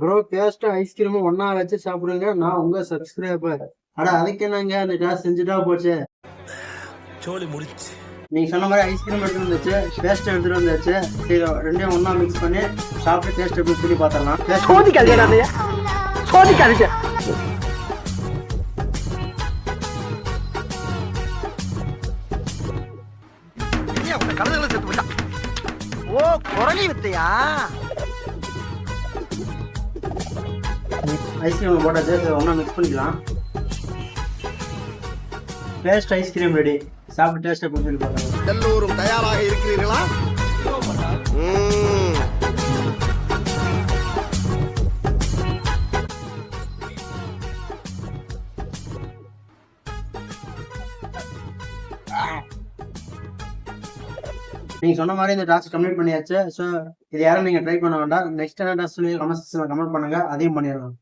Bro paste ஐஸ்கிரீமும் ஒன்னா வச்சு சாப்பிடுங்க. நான் உங்க சப்ஸ்கிரைபர். அட அதுக்கு என்னங்க அந்த டாஸ் செஞ்சுட்டா போச்சு. சோலி முடிச்சு. நீங்க சொன்ன மாதிரி ஐஸ்கிரீம் எடுத்துட்டு வந்துச்சு, பேஸ்ட் எடுத்துட்டு வந்துச்சு. சரி ரெண்டையும் ஒன்னா மிக்ஸ் பண்ணி சாப்பிட்டு டேஸ்ட் எப்படி சொல்லி பார்த்தரலாம். சோதிக்காதீங்க. ஓ குரலி வித்தையா? ஐஸ்கிரீம் போட்டாச்சு, ஒன்னா மிக்ஸ் பண்ணிக்கலாம். Paste ice cream ready. சாப்பிட்டு டேஸ்ட் எப்படி சொல்லி பார்த்தரலாம். எல்லோரும் தயாராக இருக்கிறீர்களா? நீங்க சொன்ன மாதிரி இந்த டாஸ்க் கம்ப்ளீட் பண்ணியாச்சு. ஸோ இது யாரும் நீங்க ட்ரை பண்ண வேண்டாம். நெக்ஸ்ட் என்ன டாஸ்க் சொல்லி கமெண்ட் செக்ஷன்ல கமெண்ட் பண்ணுங்க, அதையும் பண்ணிடலாம்.